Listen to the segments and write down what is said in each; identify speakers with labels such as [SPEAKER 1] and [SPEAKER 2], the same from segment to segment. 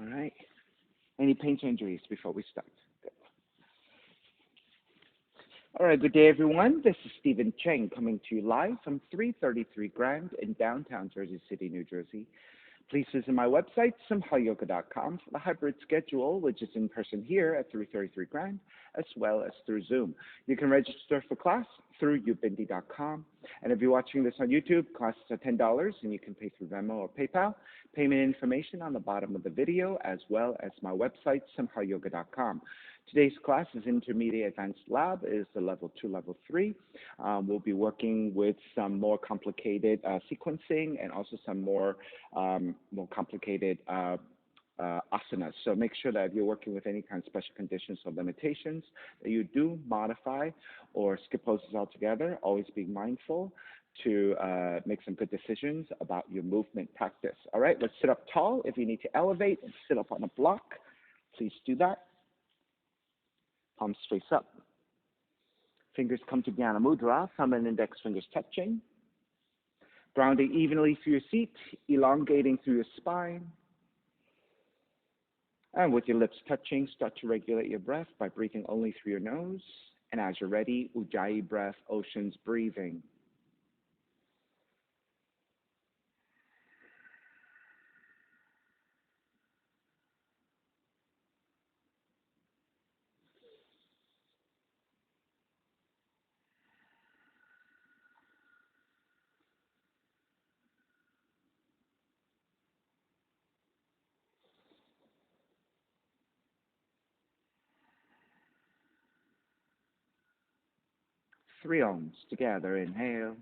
[SPEAKER 1] All right. Any pains or injuries before we start? Good. All right, good day, everyone. This is Stephen Cheng coming to you live from 333 Grand in downtown Jersey City, New Jersey. Please visit my website, simhayoga.com, for the hybrid schedule, which is in person here at 333 Grand, as well as through Zoom. You can register for class through ubindi.com. And if you're watching this on YouTube, classes are $10, and you can pay through Venmo or PayPal. Payment information on the bottom of the video, as well as my website, simhayoga.com. Today's class is Intermediate Advanced Lab, is the level 2, level 3. We'll be working with some more complicated sequencing and also some more complicated asanas. So make sure that if you're working with any kind of special conditions or limitations, that you do modify or skip poses altogether, always being mindful to make some good decisions about your movement practice. All right, let's sit up tall. If you need to elevate and sit up on a block, please do that. Palms face up. Fingers come to Jnana Mudra, thumb and index fingers touching. Grounding evenly through your seat, elongating through your spine. And with your lips touching, start to regulate your breath by breathing only through your nose. And as you're ready, Ujjayi breath, oceans breathing. Three ohms together. Inhale.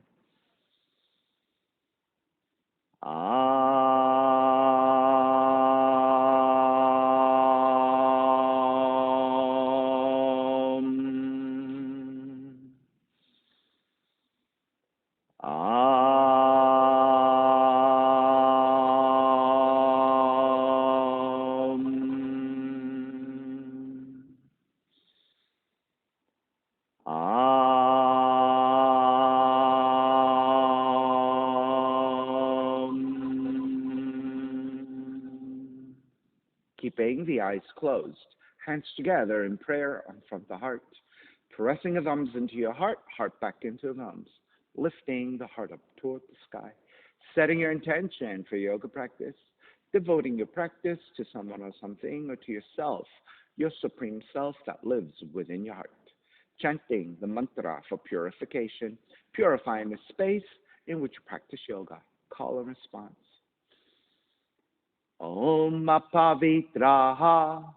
[SPEAKER 1] Keeping the eyes closed, hands together in prayer in front of the heart, pressing the thumbs into your heart, heart back into the thumbs, lifting the heart up toward the sky, setting your intention for yoga practice, devoting your practice to someone or something or to yourself, your supreme self that lives within your heart, chanting the mantra for purification, purifying the space in which you practice yoga. Call and response. Om Pavitraha,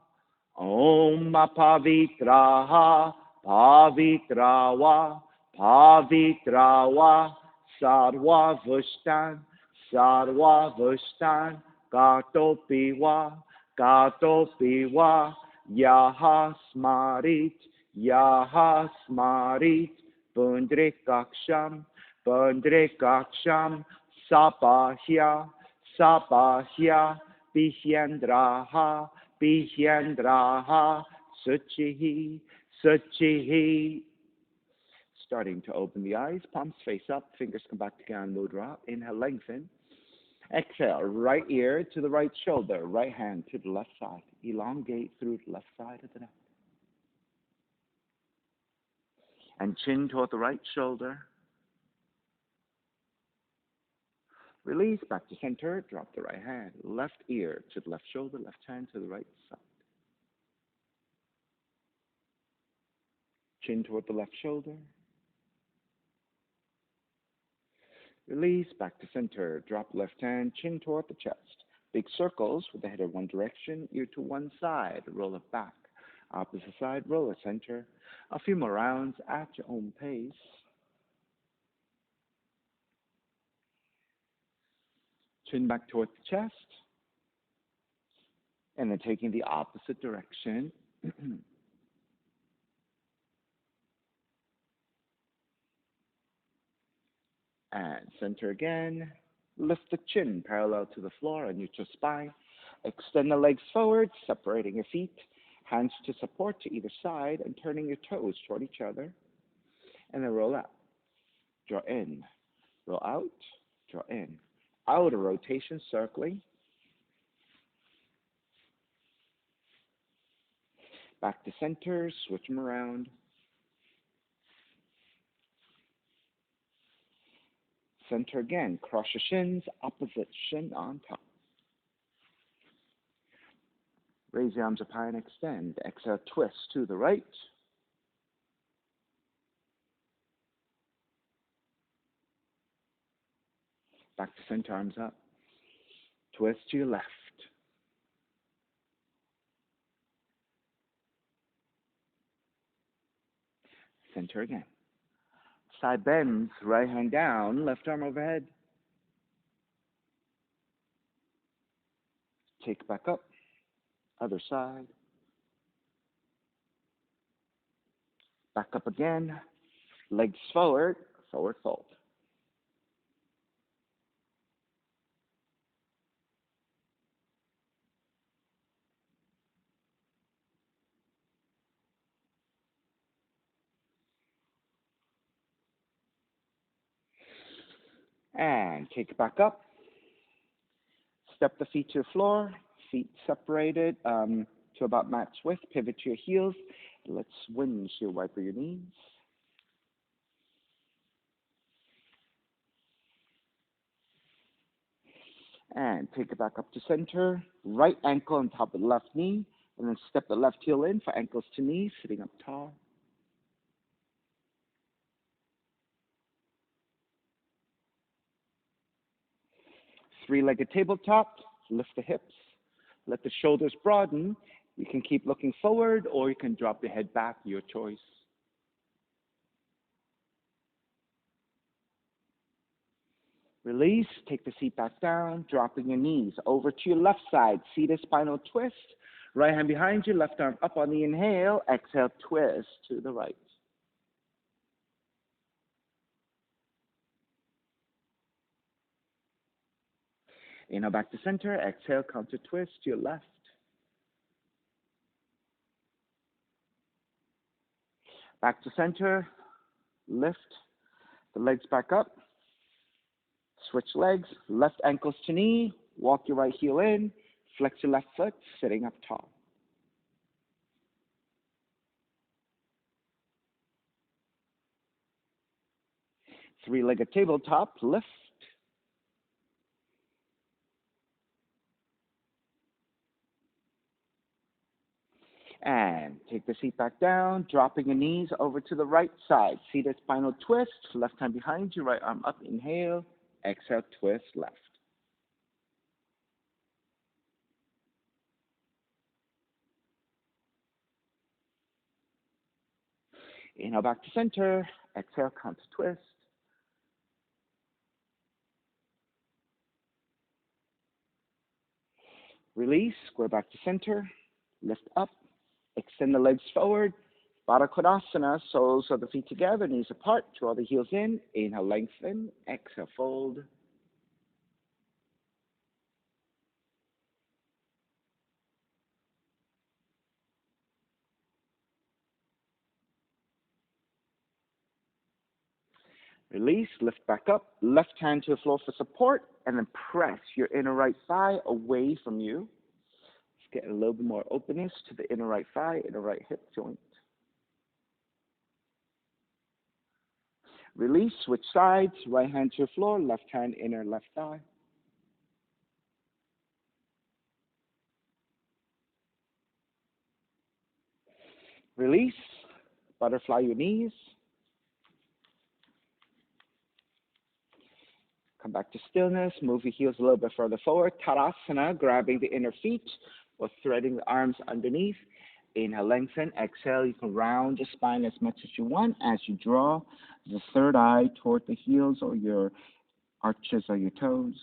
[SPEAKER 1] Om Pavitraha, Pavitrawa, Pavitrawa, Sarva Vushtan, Sarva Vushtan, Gatopiwa, Gatopiwa, Yaha Smarit, Yaha Smarit, Pundrikaksham, Pundrikaksham, Sapahya, Sapahya, Bihyendraha, Bihyendraha, Suchihi, Suchihi. Starting to open the eyes, palms face up, fingers come back to Jnana Mudra. Inhale, lengthen. Exhale, right ear to the right shoulder, right hand to the left side. Elongate through the left side of the neck. And chin toward the right shoulder. Release back to center, drop the right hand, left ear to the left shoulder, left hand to the right side. Chin toward the left shoulder. Release back to center, drop left hand, chin toward the chest. Big circles with the head in one direction, ear to one side, roll it back. Opposite side, roll it center. A few more rounds at your own pace. Chin back toward the chest, and then taking the opposite direction. And center again. Lift the chin parallel to the floor on neutral spine. Extend the legs forward, separating your feet. Hands to support to either side and turning your toes toward each other. And then roll out. Draw in. Roll out. Draw in. Outer rotation, circling. Back to center, switch them around. Center again, cross your shins, opposite shin on top. Raise your arms up high and extend. Exhale, twist to the right. Back to center, arms up. Twist to your left. Center again. Side bends, right hand down, left arm overhead. Take back up. Other side. Back up again. Legs forward, forward fold. And take it back up. Step the feet to the floor. Feet separated to about match width. Pivot to your heels. Let's windshield wiper your knees. And take it back up to center. Right ankle on top of the left knee. And then step the left heel in for ankles to knees, sitting up tall. Three-legged tabletop. Lift the hips. Let the shoulders broaden. You can keep looking forward or you can drop your head back, your choice. Release, take the seat back down, dropping your knees over to your left side. Seated spinal twist. Right hand behind you, left arm up on the inhale. Exhale, twist to the right. Inhale back to center. Exhale, counter twist to your left. Back to center. Lift the legs back up. Switch legs. Left ankles to knee. Walk your right heel in. Flex your left foot, sitting up tall. Three-legged tabletop. Lift. And take the seat back down, dropping your knees over to the right side. Seated spinal twist, left hand behind you, right arm up, inhale, exhale, twist left. Inhale back to center, exhale, counter twist. Release, square back to center, lift up, extend the legs forward. Baddha Konasana, soles of the feet together, knees apart, draw the heels in. Inhale, lengthen, exhale, fold. Release, lift back up, left hand to the floor for support, and then press your inner right thigh away from you. Let's get a little bit more openness to the inner right thigh, inner right hip joint. Release, switch sides, right hand to the floor, left hand, inner left thigh. Release, butterfly your knees. Come back to stillness, move your heels a little bit further forward. Tadasana, grabbing the inner feet or threading the arms underneath. Inhale, lengthen. Exhale, you can round your spine as much as you want as you draw the third eye toward the heels or your arches or your toes.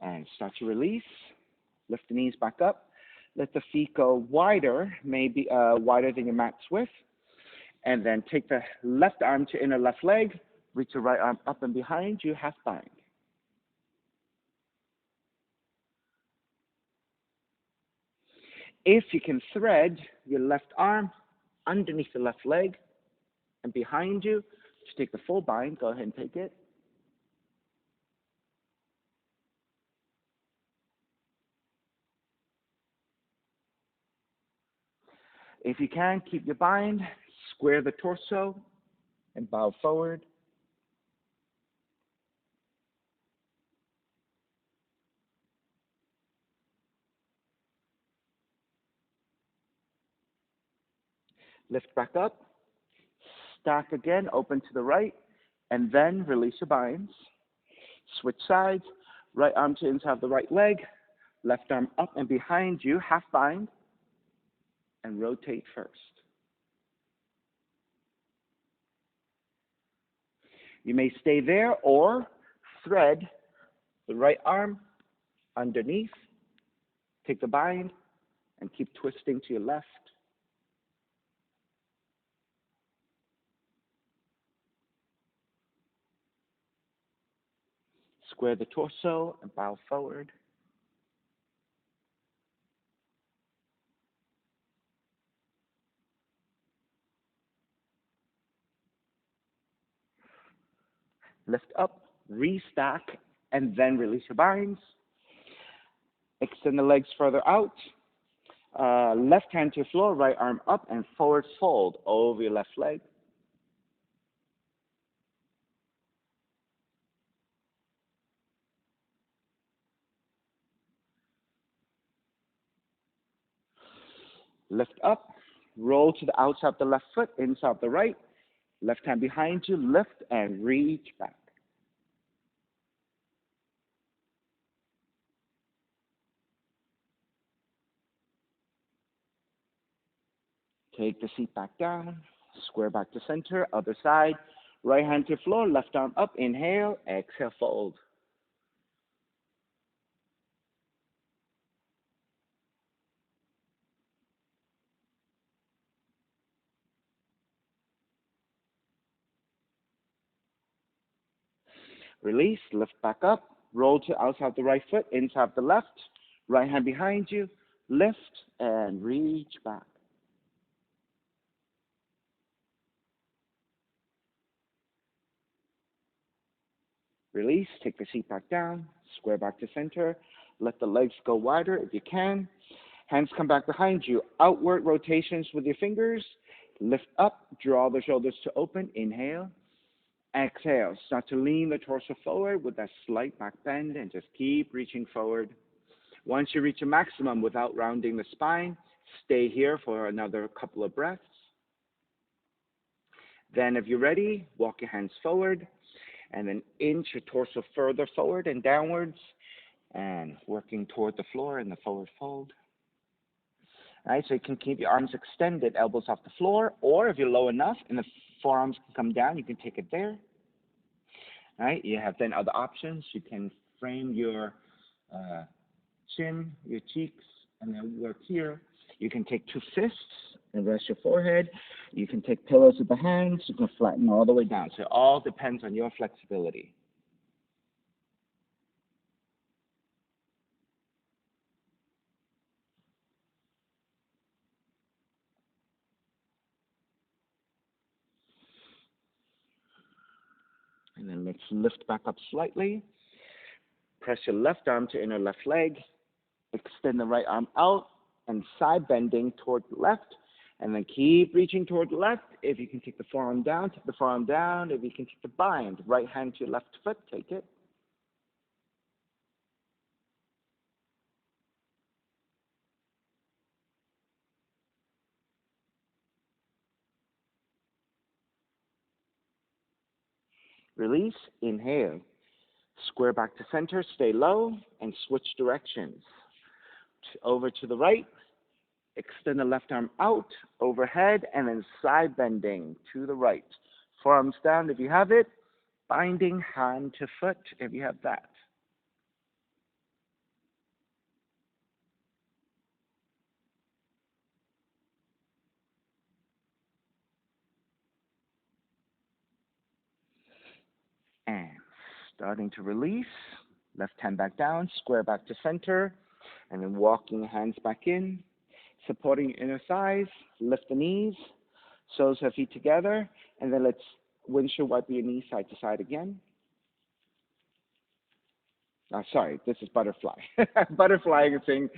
[SPEAKER 1] And start to release. Lift the knees back up. Let the feet go wider, maybe wider than your mat's width. And then take the left arm to inner left leg. Reach your right arm up and behind you, half bind. If you can thread your left arm underneath the left leg and behind you. To take the full bind, go ahead and take it. If you can, keep your bind, square the torso, and bow forward. Lift back up, stack again, open to the right, and then release your binds. Switch sides, right arm to inside the right leg, left arm up and behind you, half bind, and rotate first. You may stay there or thread the right arm underneath, take the bind, and keep twisting to your left. Square the torso and bow forward. Lift up, restack, and then release your binds. Extend the legs further out. Left hand to your floor, right arm up, and forward fold over your left leg. Lift up, roll to the outside of the left foot, inside the right. Left hand behind you, lift and reach back. Take the seat back down, square back to center, other side. Right hand to floor, left arm up, inhale, exhale, fold. Release, lift back up, roll to outside the right foot, inside the left. Right hand behind you, lift and reach back. Release, take the seat back down, square back to center. Let the legs go wider if you can. Hands come back behind you. Outward rotations with your fingers. Lift up, draw the shoulders to open. Inhale. Exhale. Start to lean the torso forward with that slight back bend and just keep reaching forward. Once you reach a maximum without rounding the spine, stay here for another couple of breaths. Then if you're ready, walk your hands forward and then inch your torso further forward and downwards and working toward the floor in the forward fold. All right, so you can keep your arms extended, elbows off the floor, or if you're low enough and the forearms can come down, you can take it there. All right, you have then other options. You can frame your chin, your cheeks, and then work here. You can take two fists and rest your forehead. You can take pillows with the hands. You can flatten all the way down. So it all depends on your flexibility. And then let's lift back up slightly. Press your left arm to inner left leg. Extend the right arm out and side bending toward the left. And then keep reaching toward the left. If you can take the forearm down, take the forearm down. If you can take the bind, right hand to your left foot, take it. Release, inhale. Square back to center, stay low, and switch directions. Over to the right, extend the left arm out, overhead, and then side bending to the right. Forearms down if you have it, binding hand to foot if you have that. And starting to release, left hand back down, square back to center, and then walking hands back in, supporting your inner thighs, lift the knees, Soles of feet together, and then let's windshield wipe your knees side to side again. Sorry, this is butterfly. Butterfly is saying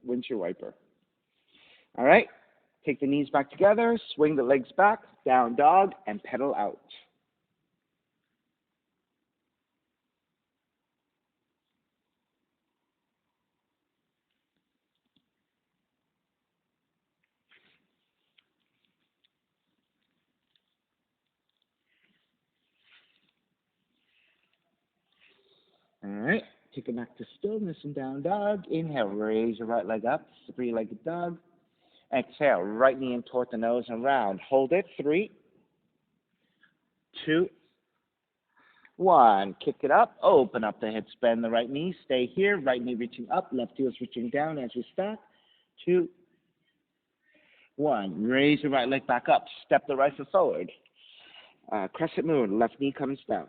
[SPEAKER 1] windshield wiper. All right, take the knees back together, swing the legs back, down dog, and pedal out. All right, take it back to stillness and down dog. Inhale, raise your right leg up, three-legged dog. Exhale, right knee in toward the nose and round. Hold it, 3, 2, 1. Kick it up, open up the hips, bend the right knee, stay here, right knee reaching up, left heel is reaching down as we stack. 2, 1. Raise your right leg back up, step the right foot forward. Crescent moon, left knee comes down.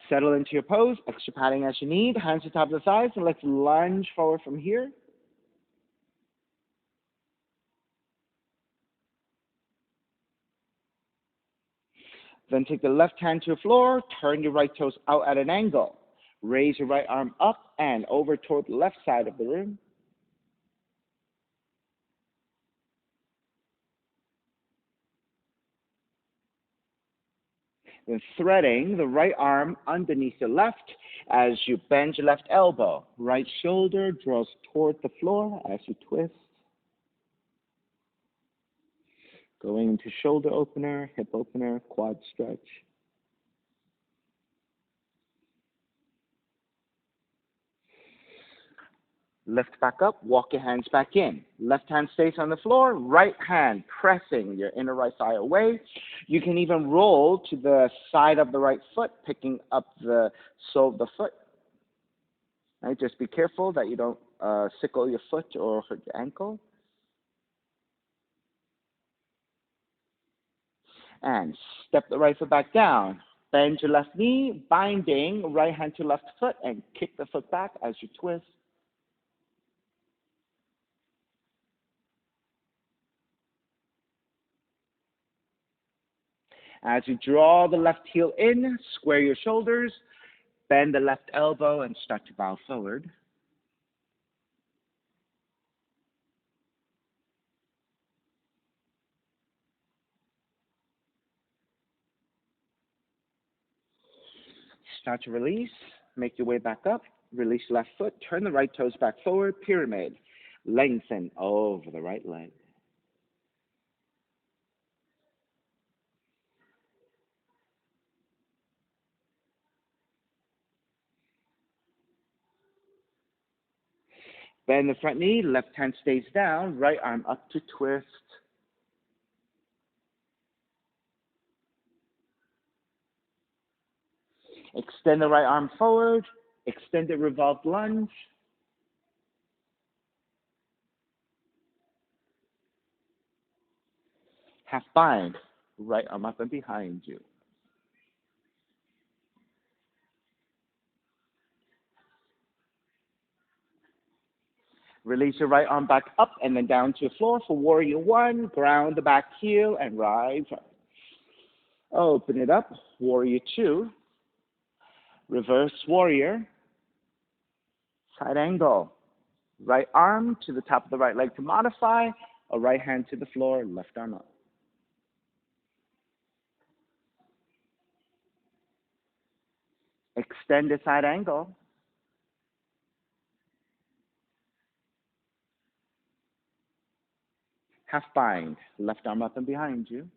[SPEAKER 1] Settle into your pose, extra padding as you need, hands to top of the thighs, and let's lunge forward from here. Then take the left hand to the floor, turn your right toes out at an angle. Raise your right arm up and over toward the left side of the room. Then threading the right arm underneath the left as you bend your left elbow. Right shoulder draws toward the floor as you twist. Going into shoulder opener, hip opener, quad stretch. Lift back up, walk your hands back in. Left hand stays on the floor, right hand pressing your inner right thigh away. You can even roll to the side of the right foot, picking up the sole of the foot. Right, just be careful that you don't sickle your foot or hurt your ankle. And step the right foot back down. Bend your left knee, binding right hand to left foot, and kick the foot back as you twist. As you draw the left heel in, square your shoulders, bend the left elbow, and start to bow forward. Start to release, make your way back up, release left foot, turn the right toes back forward, pyramid. Lengthen over the right leg. Bend the front knee, left hand stays down, right arm up to twist. Extend the right arm forward, extended revolved lunge. Half bind, right arm up and behind you. Release your right arm back up and then down to the floor for warrior 1. Ground the back heel and rise up. Open it up, warrior 2. Reverse warrior. Side angle. Right arm to the top of the right leg to modify. A right hand to the floor, left arm up. Extend the side angle. Half bind, left arm up and behind you.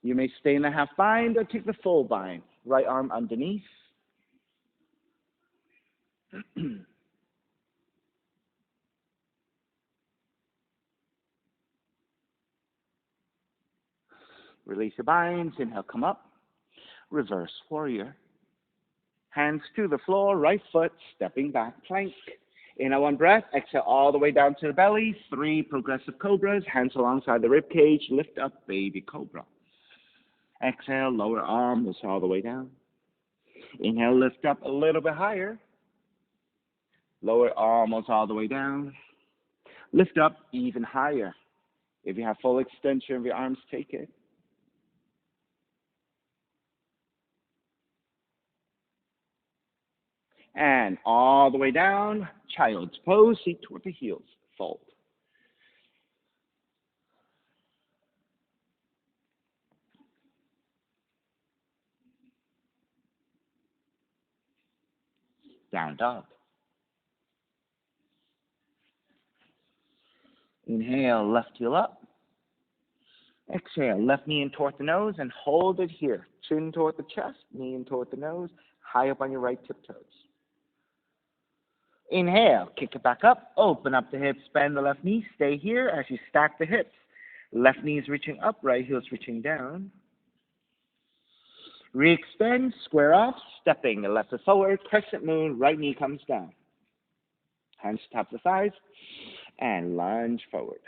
[SPEAKER 1] You may stay in the half bind or take the full bind. Right arm underneath. Release your binds, inhale, come up. Reverse warrior. Hands to the floor, right foot, stepping back, plank. Inhale, 1 breath, exhale all the way down to the belly. 3 progressive cobras, hands alongside the rib cage, lift up, baby cobra. Exhale, lower arm is all the way down. Inhale, lift up a little bit higher. Lower arm is all the way down. Lift up even higher. If you have full extension of your arms, take it. And all the way down, child's pose, seat toward the heels, fold. Down dog. Inhale, left heel up. Exhale, left knee in toward the nose and hold it here. Chin toward the chest, knee in toward the nose, high up on your right tiptoes. Inhale, kick it back up, open up the hips, bend the left knee, stay here as you stack the hips. Left knee is reaching up, right heel is reaching down. Re-extend, square off, stepping the left foot forward, crescent moon, right knee comes down. Hands tap the thighs, and lunge forward.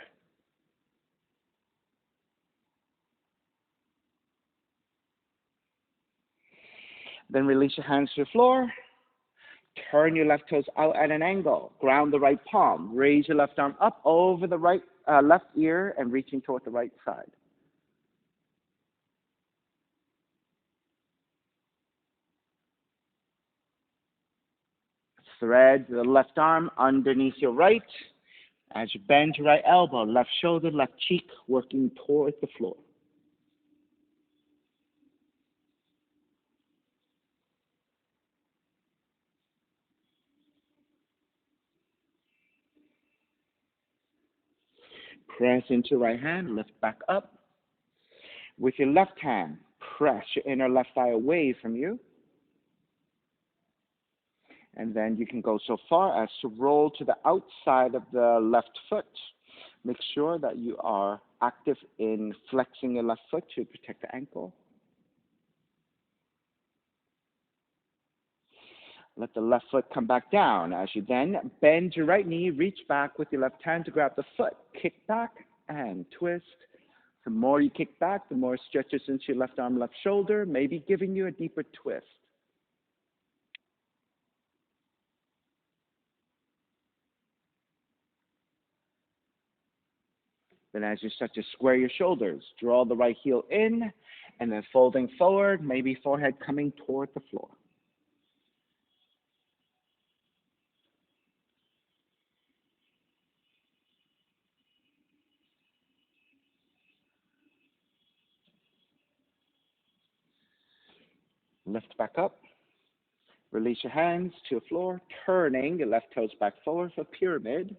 [SPEAKER 1] Then release your hands to the floor. Turn your left toes out at an angle. Ground the right palm. Raise your left arm up over the left ear and reaching toward the right side. Thread the left arm underneath your right. As you bend your right elbow, left shoulder, left cheek, working toward the floor. Press into right hand, lift back up. With your left hand, press your inner left thigh away from you. And then you can go so far as to roll to the outside of the left foot. Make sure that you are active in flexing your left foot to protect the ankle. Let the left foot come back down as you then bend your right knee, reach back with your left hand to grab the foot, kick back and twist. The more you kick back, the more it stretches into your left arm, left shoulder, maybe giving you a deeper twist. Then as you start to square your shoulders, draw the right heel in, and then folding forward, maybe forehead coming toward the floor. Lift back up. Release your hands to the floor, turning your left toes back forward for pyramid.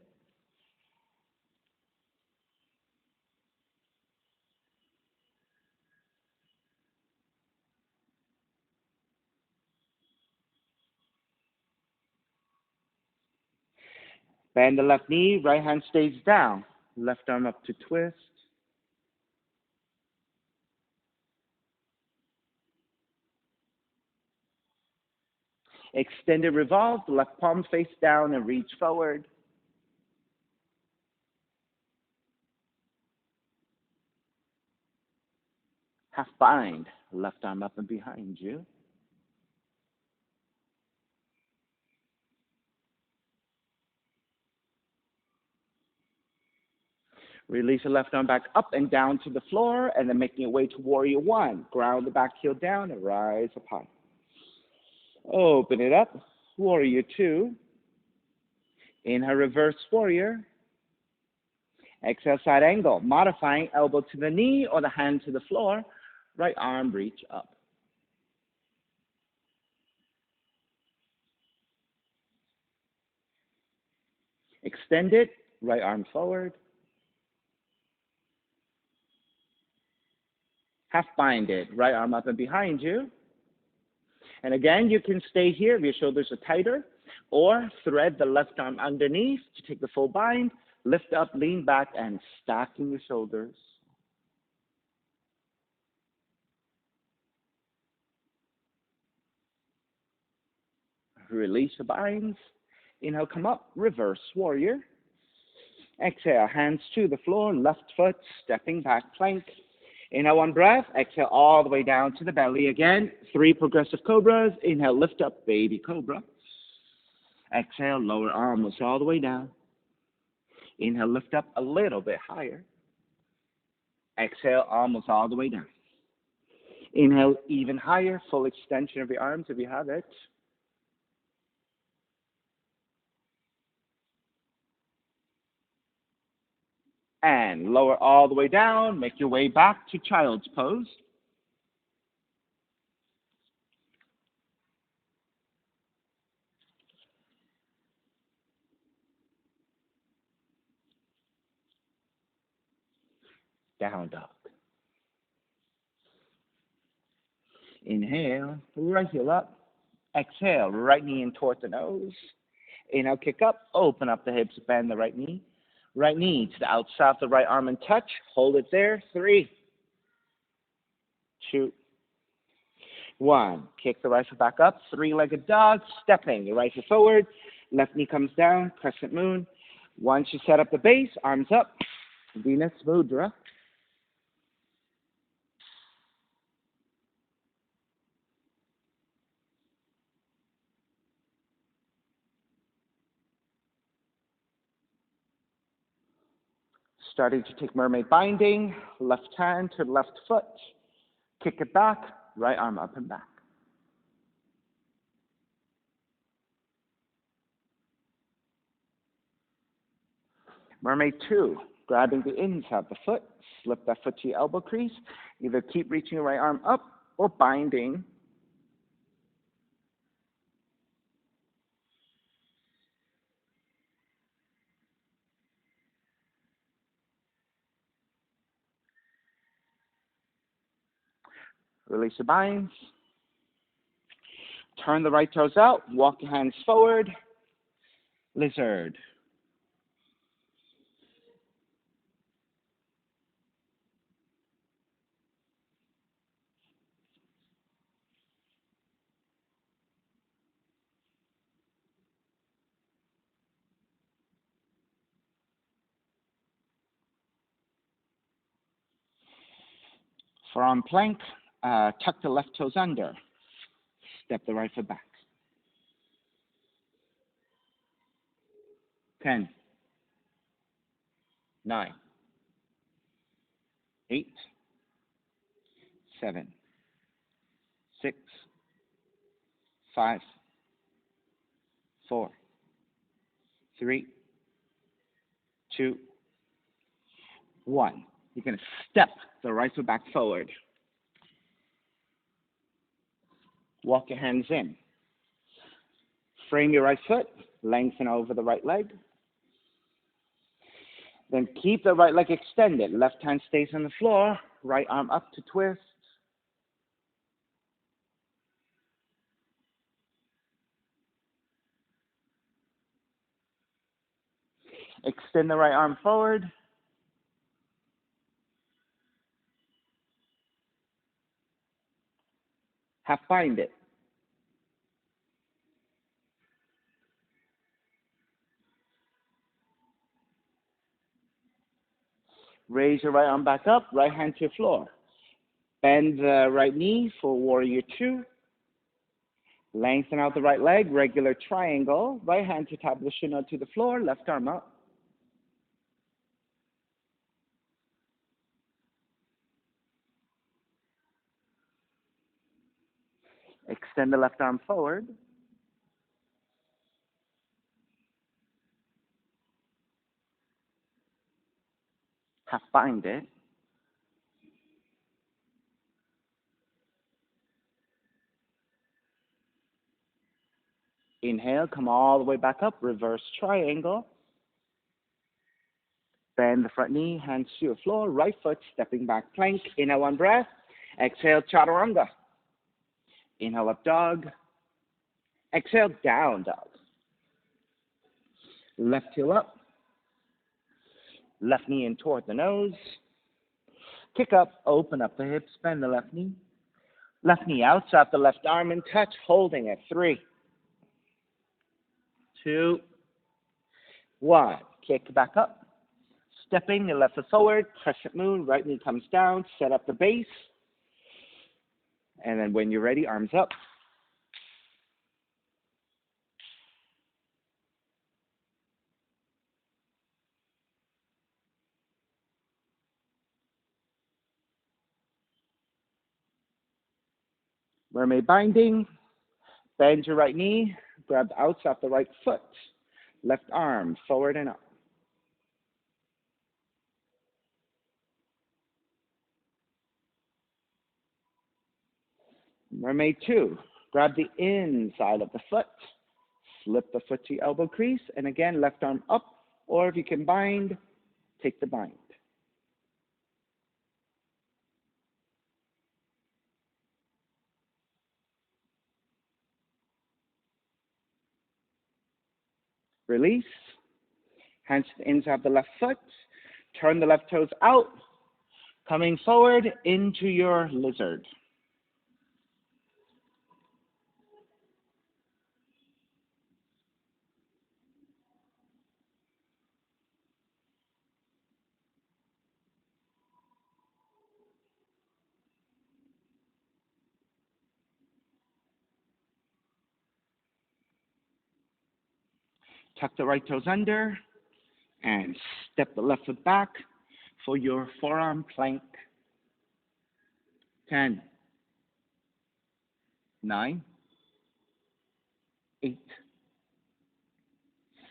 [SPEAKER 1] Bend the left knee, right hand stays down. Left arm up to twist. Extended revolve, the left palm face down and reach forward. Half bind, left arm up and behind you. Release the left arm back up and down to the floor, and then making your way to warrior one. Ground the back heel down and rise up high. Open it up, warrior two. Inhale, reverse warrior. Exhale, side angle, modifying elbow to the knee or the hand to the floor. Right arm reach up. Extend it, right arm forward. Half bind it, right arm up and behind you. And again, you can stay here if your shoulders are tighter, or thread the left arm underneath to take the full bind. Lift up, lean back, and stacking your shoulders. Release the binds. Inhale, come up, reverse warrior. Exhale, hands to the floor, left foot, stepping back, plank. Inhale, one breath. Exhale, all the way down to the belly again. 3 progressive cobras. Inhale, lift up, baby cobra. Exhale, lower arms all the way down. Inhale, lift up a little bit higher. Exhale, almost all the way down. Inhale even higher, full extension of your arms if you have it. And lower all the way down. Make your way back to child's pose. Down dog. Inhale, right heel up. Exhale, right knee in toward the nose. Inhale, kick up, open up the hips, bend the right knee. Right knee to the outside of the right arm and touch. Hold it there. 3, 2, 1. Kick the right foot back up. 3-legged dog. Stepping. Your right foot forward. Left knee comes down. Crescent moon. Once you set up the base, arms up. Venus Mudra. Starting to take Mermaid Binding. Left hand to left foot. Kick it back. Right arm up and back. Mermaid 2, grabbing the inside of the foot, slip that foot to your elbow crease. Either keep reaching your right arm up or binding. Release the binds. Turn the right toes out, walk your hands forward. Lizard. Forearm plank, tuck the left toes under. Step the right foot back. 10, 9, 8, 7, 6, 5, 4, 3, 2, 1. You're going to step the right foot back forward. Walk your hands in. Frame your right foot, lengthen over the right leg. Then keep the right leg extended. Left hand stays on the floor, right arm up to twist. Extend the right arm forward. Half bind it. Raise your right arm back up, right hand to the floor. Bend the right knee for warrior 2. Lengthen out the right leg, regular triangle. Right hand to Tabletop to the floor, left arm up. Extend the left arm forward. Half bind it. Inhale, come all the way back up, reverse triangle. Bend the front knee, hands to the floor, right foot, stepping back plank. Inhale, one breath. Exhale, chaturanga. Inhale, up dog. Exhale, down dog. Left heel up. Left knee in toward the nose. Kick up, open up the hips, bend the left knee. Left knee outside the left arm and touch, holding it. 3, 2, 1. Kick back up. Stepping the left foot forward, crescent moon, right knee comes down, set up the base. And then when you're ready, arms up. Mermaid Binding. Bend your right knee. Grab the outside of the right foot. Left arm forward and up. Mermaid 2. Grab the inside of the foot. Slip the foot to your elbow crease. And again, left arm up. Or if you can bind, take the bind. Release. Hands to the inside of the left foot. Turn the left toes out. Coming forward into your lizard. Tuck the right toes under and step the left foot back for your forearm plank. 10, 9, 8,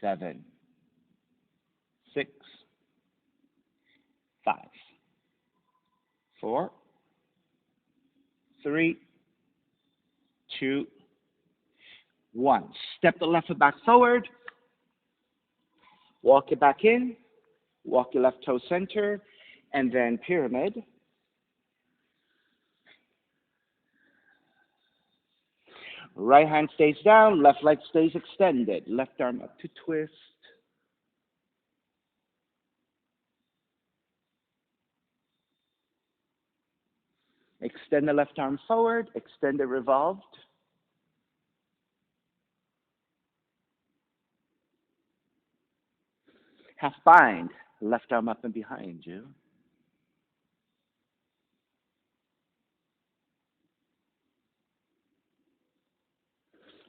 [SPEAKER 1] 7, 6, 5, 4, 3, 2, 1. Step the left foot back forward. Walk it back in. Walk your left toe center. And then pyramid. Right hand stays down. Left leg stays extended. Left arm up to twist. Extend the left arm forward. Extend it revolved. Half bind. Left arm up and behind you.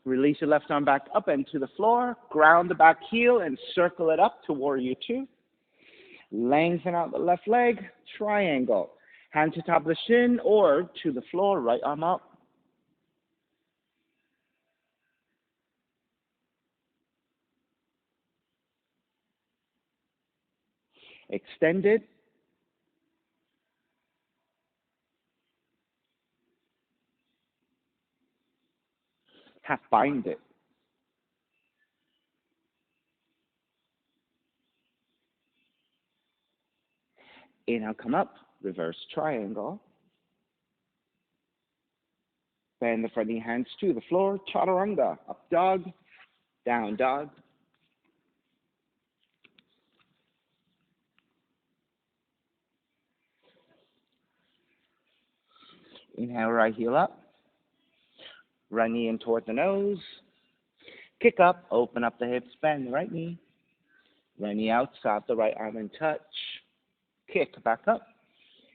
[SPEAKER 1] Release your left arm back up and to the floor. Ground the back heel and circle it up to Warrior 2. Lengthen out the left leg. Triangle. Hand to top of the shin or to the floor. Right arm up. Extend it. Half bind it. Inhale, come up. Reverse triangle. Bend the front knee, hands to the floor. Chaturanga. Up dog. Down dog. Inhale, right heel up. Right knee in toward the nose. Kick up, open up the hips, bend the right knee. Right knee outside the right arm and touch. Kick back up.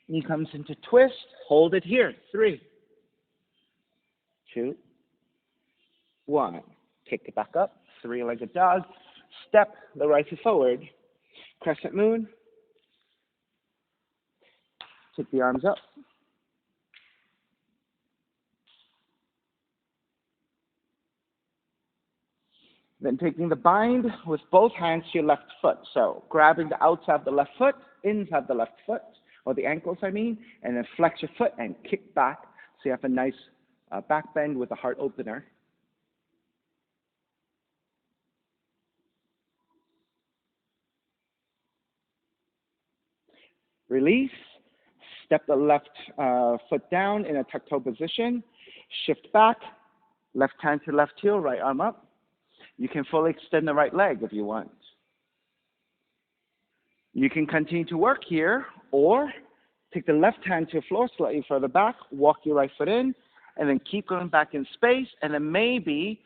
[SPEAKER 1] Knee comes into twist. Hold it here. 3, 2, 1. Kick it back up. 3-legged dog. Step the right foot forward. Crescent moon. Take the arms up. Then taking the bind with both hands to your left foot. So grabbing the outside of the left foot, inside the left foot, or the ankles, I mean, and then flex your foot and kick back. So you have a nice back bend with a heart opener. Release. Step the left foot down in a tuck toe position. Shift back. Left hand to left heel, right arm up. You can fully extend the right leg if you want. You can continue to work here, or take the left hand to your floor slightly further back, walk your right foot in, and then keep going back in space, and then maybe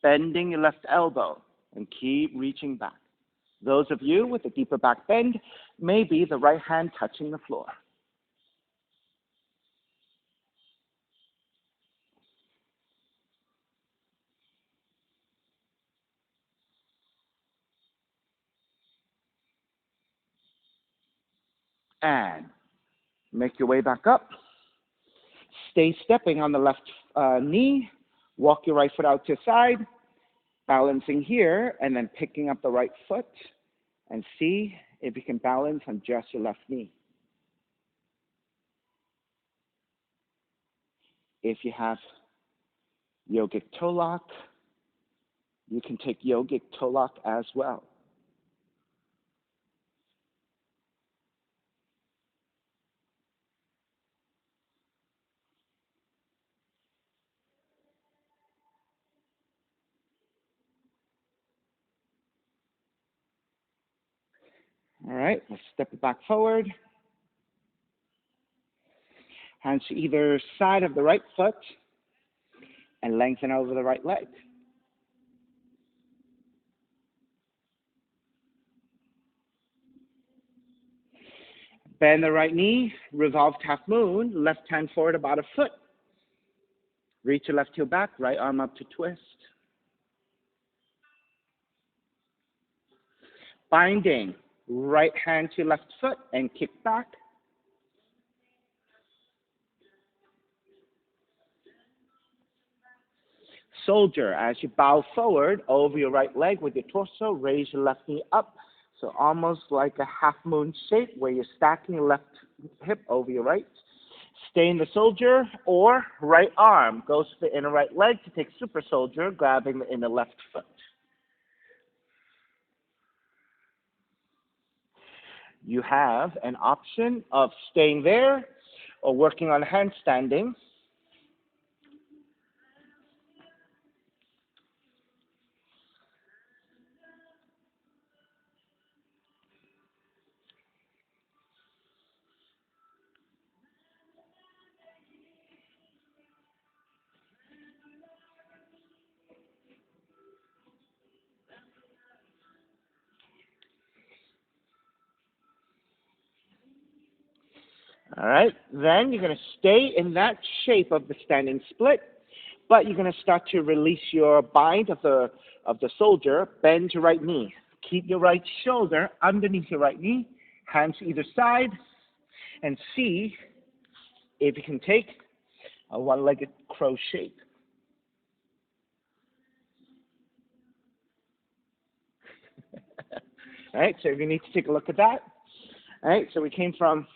[SPEAKER 1] bending your left elbow, and keep reaching back. Those of you with a deeper back bend, maybe the right hand touching the floor. And make your way back up. Stay stepping on the left knee, walk your right foot out to the side, balancing here, and then picking up the right foot, and see if you can balance on just your left knee. If you have Yogic Toe Lock, you can take Yogic Toe Lock as well. All right, let's step it back forward. Hands to either side of the right foot and lengthen over the right leg. Bend the right knee, revolved half moon, left hand forward about a foot. Reach your left heel back, right arm up to twist. Binding, right hand to left foot and kick back. Soldier, as you bow forward over your right leg with your torso, raise your left knee up. So almost like a half moon shape where you're stacking your left hip over your right. Stay in the soldier, or right arm goes to the inner right leg to take super soldier, grabbing the inner left foot. You have an option of staying there or working on handstanding. All right, then you're going to stay in that shape of the standing split, but you're going to start to release your bind of the soldier. Bend your right knee. Keep your right shoulder underneath your right knee, hands to either side, and see if you can take a one-legged crow shape. All right, so you need to take a look at that. All right, so we came from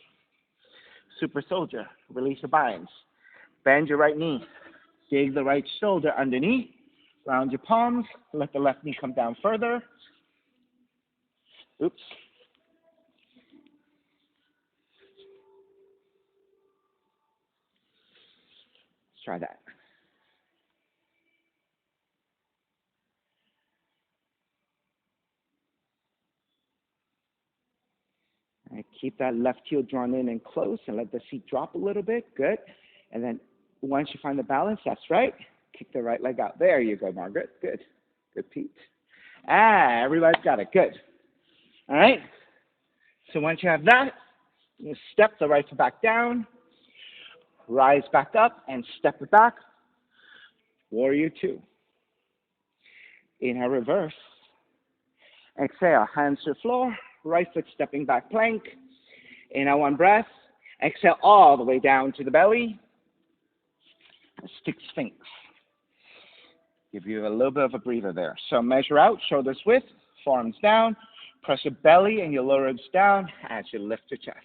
[SPEAKER 1] super soldier, release the binds. Bend your right knee. Dig the right shoulder underneath. Round your palms. Let the left knee come down further. Oops. Let's try that. All right, keep that left heel drawn in and close and let the seat drop a little bit. Good. And then once you find the balance, that's right. Kick the right leg out. There you go, Margaret. Good. Good, Pete. Everybody's got it. Good. All right. So once you have that, you step the right foot back down, rise back up, and step it back. Warrior two. Inhale, reverse. Exhale, hands to the floor, right foot stepping back plank. Inhale, one breath. Exhale all the way down to the belly. Stick Sphinx. Give you a little bit of a breather there. So measure out, shoulders width, forearms down. Press your belly and your lower ribs down as you lift your chest.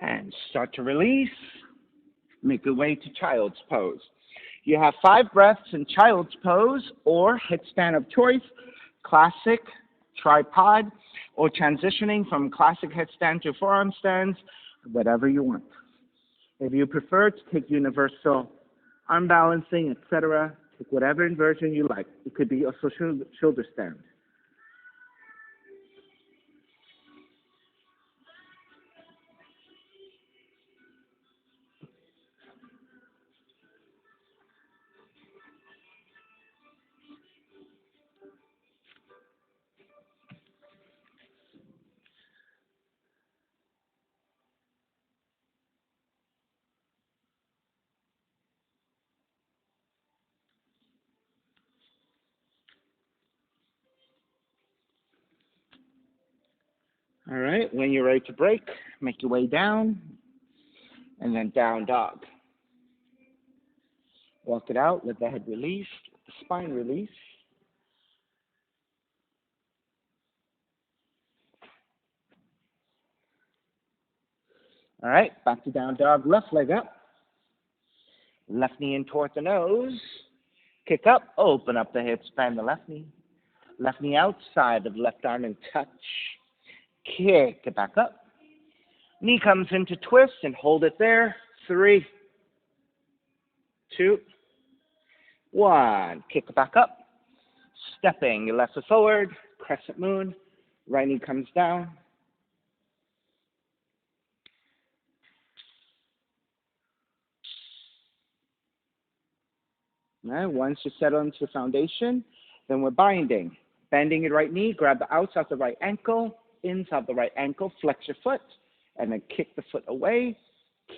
[SPEAKER 1] And start to release. Make your way to child's pose. You have 5 breaths in child's pose or headstand of choice, classic, tripod, or transitioning from classic headstand to forearm stands, whatever you want. If you prefer to take universal arm balancing, etc., take whatever inversion you like. It could be also shoulder stand. All right, when you're ready to break, make your way down, and then down dog. Walk it out, let the head release, the spine release. All right, back to down dog, left leg up. Left knee in toward the nose. Kick up, open up the hips, bend the left knee. Left knee outside of left arm and touch. Kick it back up. Knee comes into twist and hold it there. 3, 2, 1. Kick it back up. Stepping your left foot forward. Crescent moon. Right knee comes down. All right, once you settle into the foundation, then we're binding. Bending your right knee, grab the outside of the right ankle, inside the right ankle, flex your foot, and then kick the foot away.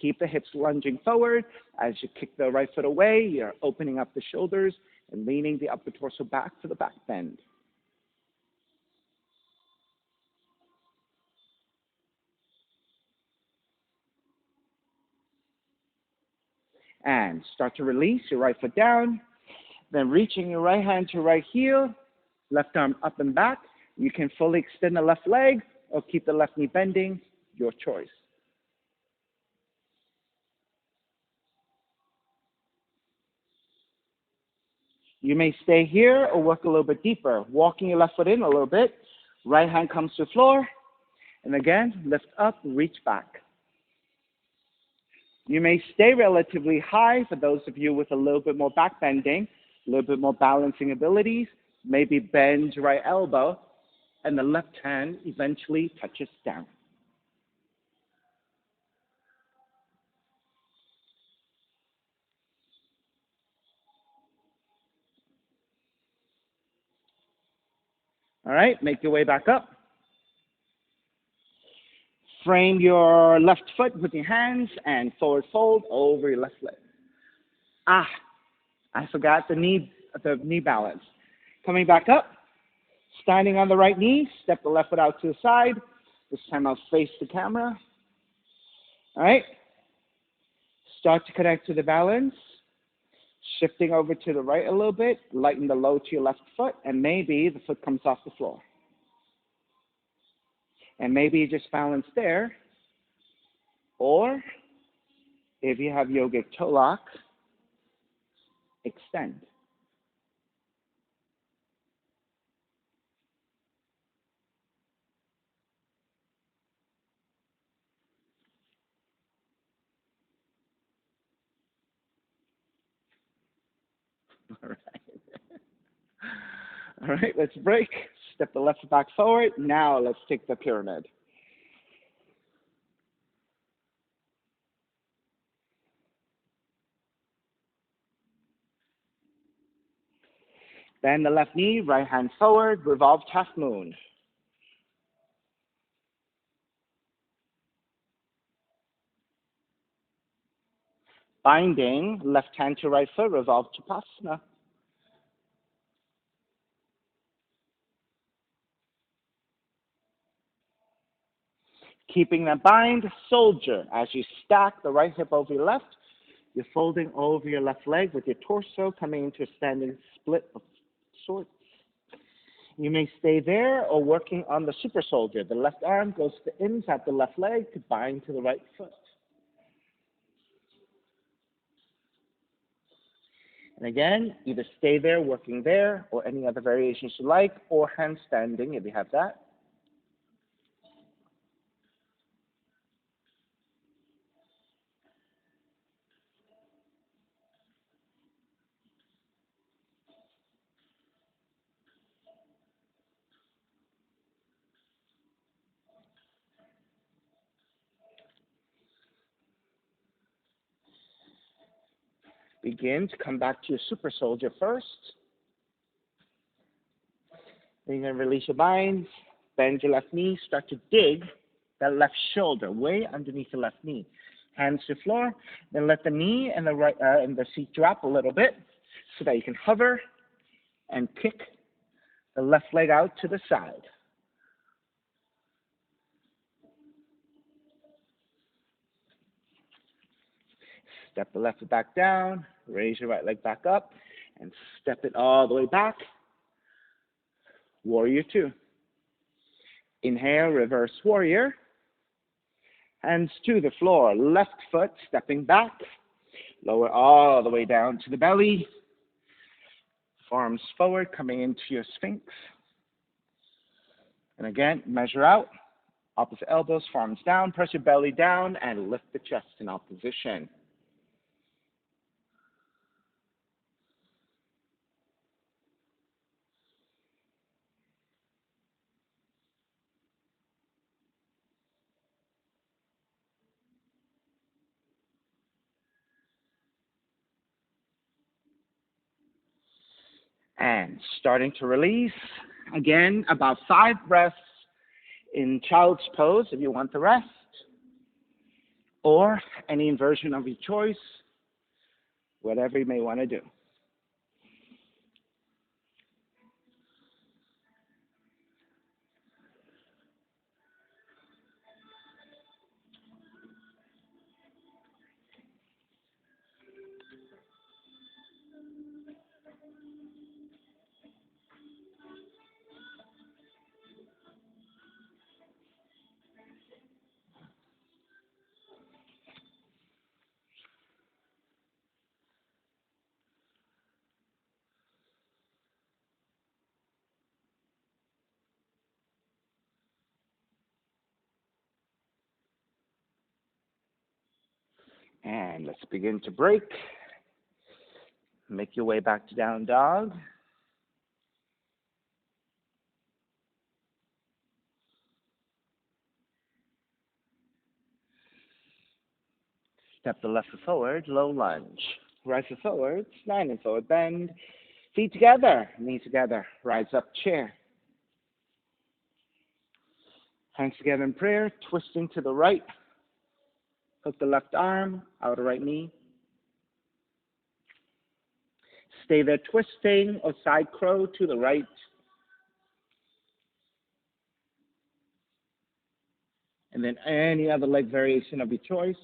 [SPEAKER 1] Keep the hips lunging forward. As you kick the right foot away, you're opening up the shoulders and leaning the upper torso back for the back bend. And start to release your right foot down, then reaching your right hand to your right heel, left arm up and back. You can fully extend the left leg or keep the left knee bending, your choice. You may stay here or work a little bit deeper. Walking your left foot in a little bit, right hand comes to the floor, and again, lift up, reach back. You may stay relatively high for those of you with a little bit more back bending, a little bit more balancing abilities. Maybe bend your right elbow, and the left hand eventually touches down. All right, make your way back up. Frame your left foot with your hands and forward fold over your left leg. I forgot the knee balance. Coming back up, standing on the right knee, step the left foot out to the side. This time I'll face the camera. All right. Start to connect to the balance. Shifting over to the right a little bit, lighten the load to your left foot, and maybe the foot comes off the floor. And maybe you just balance there. Or if you have Yogic Toe Lock, extend. All right. All right, let's break. Step the left foot back forward. Now let's take the pyramid. Bend the left knee, right hand forward, revolve half moon. Binding, left hand to right foot, revolve Shavasana. Keeping that bind, soldier. As you stack the right hip over your left, you're folding over your left leg with your torso coming into a standing split of sorts. You may stay there or working on the super soldier. The left arm goes to the inside the left leg to bind to the right foot. And again, either stay there, working there, or any other variations you like, or handstanding if you have that. Begin to come back to your super soldier first. Then you're going to release your bind, bend your left knee, start to dig that left shoulder way underneath the left knee. Hands to the floor, then let the knee and the right and the seat drop a little bit so that you can hover and kick the left leg out to the side. Step the left foot back down, raise your right leg back up, and step it all the way back. Warrior two. Inhale, reverse warrior. Hands to the floor, left foot stepping back. Lower all the way down to the belly. Forearms forward, coming into your Sphinx. And again, measure out. Opposite elbows, forearms down. Press your belly down and lift the chest in opposition. And starting to release. Again, about 5 breaths in child's pose if you want the rest. Or any inversion of your choice, whatever you may want to do. And let's begin to break. Make your way back to down dog. Step the left foot forward, low lunge. Right foot forward, slide and forward bend. Feet together, knees together. Rise up, chair. Hands together in prayer, twisting to the right. Hook the left arm, outer right knee. Stay there twisting or side crow to the right. And then any other leg variation of your choice.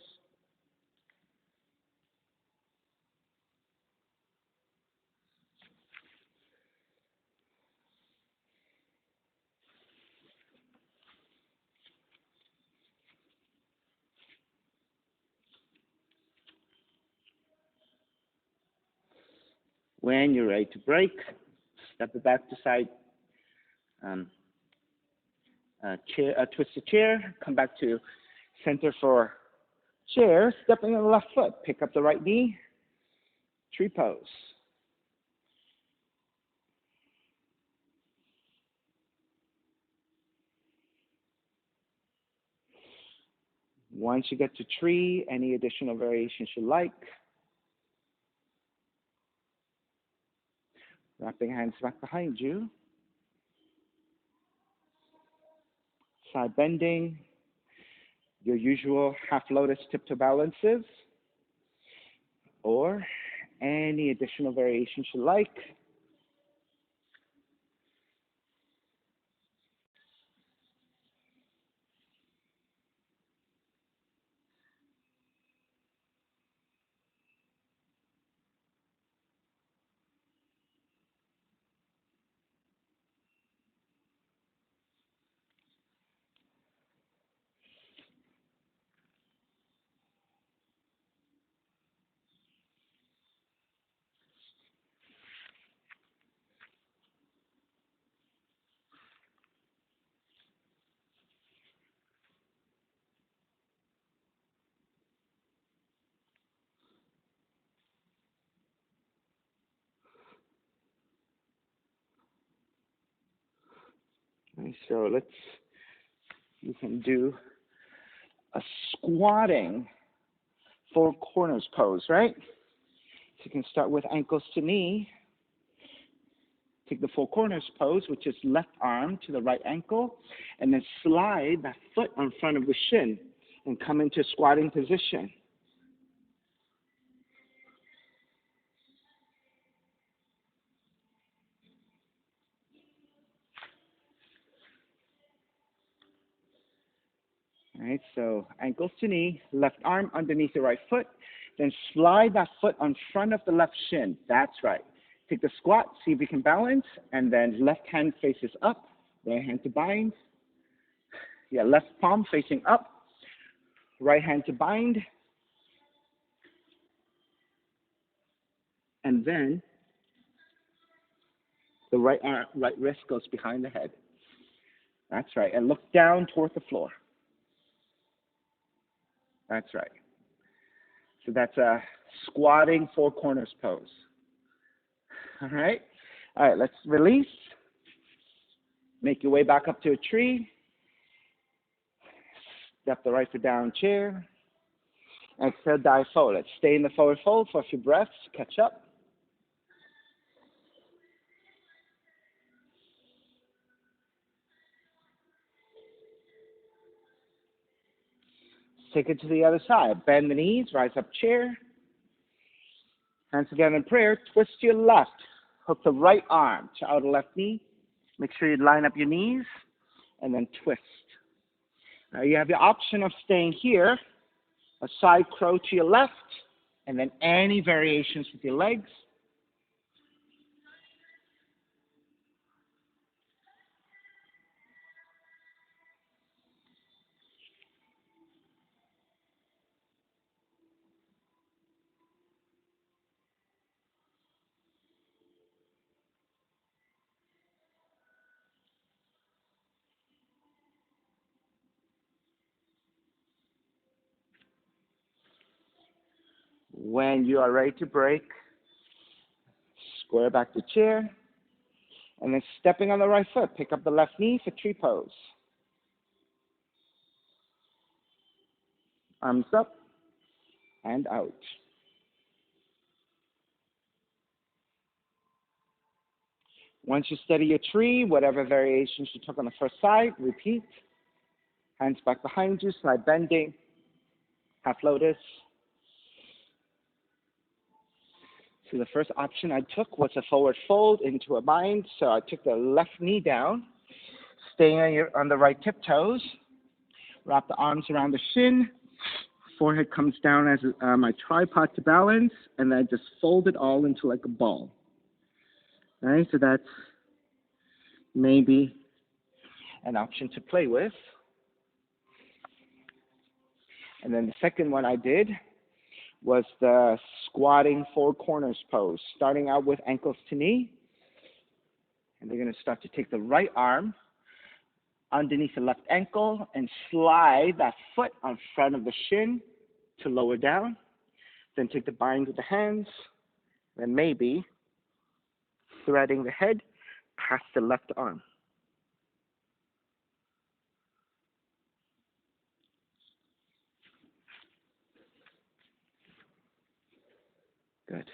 [SPEAKER 1] When you're ready to break, step it back to side twist the chair, come back to center for chair, stepping on the left foot, pick up the right knee, tree pose. Once you get to tree, any additional variations you like. Wrapping hands back behind you. Side bending, your usual half lotus tiptoe balances, or any additional variations you like. Okay, so you can do a squatting four corners pose, right? So you can start with ankles to knee. Take the four corners pose, which is left arm to the right ankle, and then slide that foot in front of the shin and come into squatting position. All right, so ankles to knee, left arm underneath the right foot, Then slide that foot on front of the left shin. That's right. Take the squat, see if you can balance, and then left hand faces up, right hand to bind. Yeah, left palm facing up, right hand to bind. And then the right wrist goes behind the head. That's right. And look down toward the floor. That's right. So that's a squatting four corners pose. All right. All right, let's release. Make your way back up to a tree. Step the right foot down, chair. Exhale, dive forward. Let's stay in the forward fold for a few breaths. Catch up. Take it to the other side. Bend the knees, rise up chair. Hands together in prayer. Twist to your left. Hook the right arm to outer left knee. Make sure you line up your knees and then twist. Now you have the option of staying here, a side crow to your left, and then any variations with your legs. When you are ready to break, square back the chair, and then stepping on the right foot, pick up the left knee for tree pose. Arms up and out. Once you steady your tree, whatever variations you took on the first side, repeat. Hands back behind you, side bending, half lotus. So the first option I took was a forward fold into a bind. So I took the left knee down, staying on the right tiptoes. Wrap the arms around the shin. Forehead comes down as my tripod to balance, and then I just fold it all into like a ball. All right, so that's maybe an option to play with. And then the second one I did was the squatting four corners pose, starting out with ankles to knee. And they're going to start to take the right arm underneath the left ankle and slide that foot on front of the shin to lower down. Then take the bind with the hands, and maybe threading the head past the left arm. Good.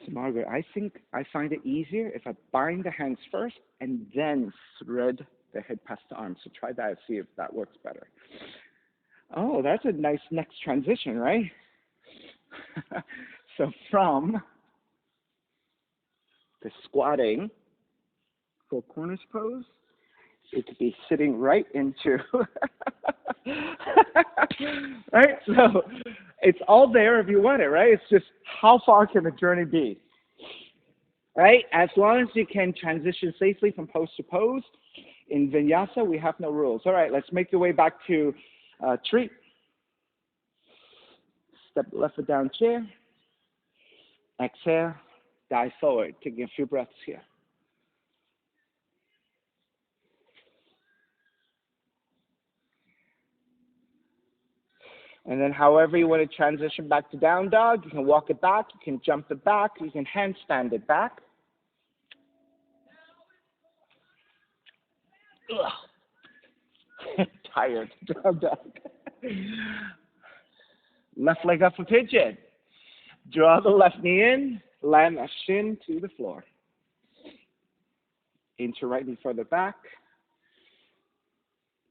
[SPEAKER 1] So Margaret, I think I find it easier if I bind the hands first and then thread the head past the arm. So try that and see if that works better. Oh, that's a nice next transition, right? So from the squatting four corners pose, it could be sitting right into, right? So it's all there if you want it, right? It's just how far can the journey be, right? As long as you can transition safely from pose to pose, in vinyasa, we have no rules. All right, let's make your way back to tree. Step the left foot down, chair. Exhale, dive forward, taking a few breaths here. And then however you want to transition back to down dog, you can walk it back, you can jump it back, you can handstand it back. Tired, down dog. Left leg up for pigeon. Draw the left knee in, land that shin to the floor. Inch your right knee further back.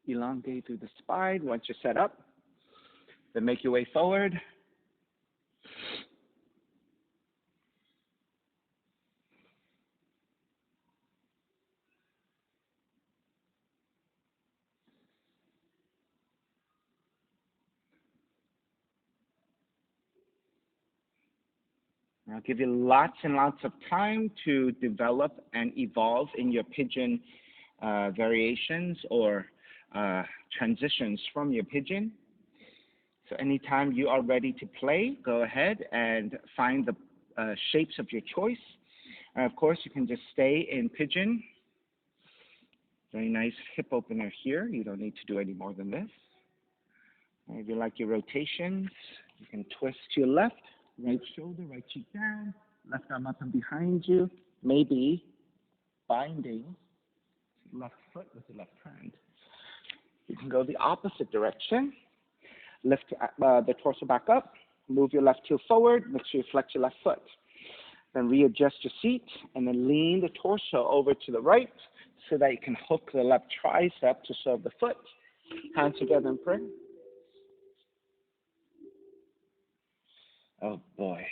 [SPEAKER 1] Elongate through the spine once you're set up. Then make your way forward. I'll give you lots and lots of time to develop and evolve in your pigeon variations or transitions from your pigeon. So anytime you are ready to play, go ahead and find the shapes of your choice. And of course, you can just stay in pigeon. Very nice hip opener here. You don't need to do any more than this. And if you like your rotations, you can twist to your left, right shoulder, right cheek down, left arm up and behind you, maybe binding left foot with the left hand. You can go the opposite direction. Lift the torso back up, move your left heel forward, make sure you flex your left foot. Then readjust your seat, and then lean the torso over to the right so that you can hook the left tricep to serve the foot. Hands together in prayer. Oh boy.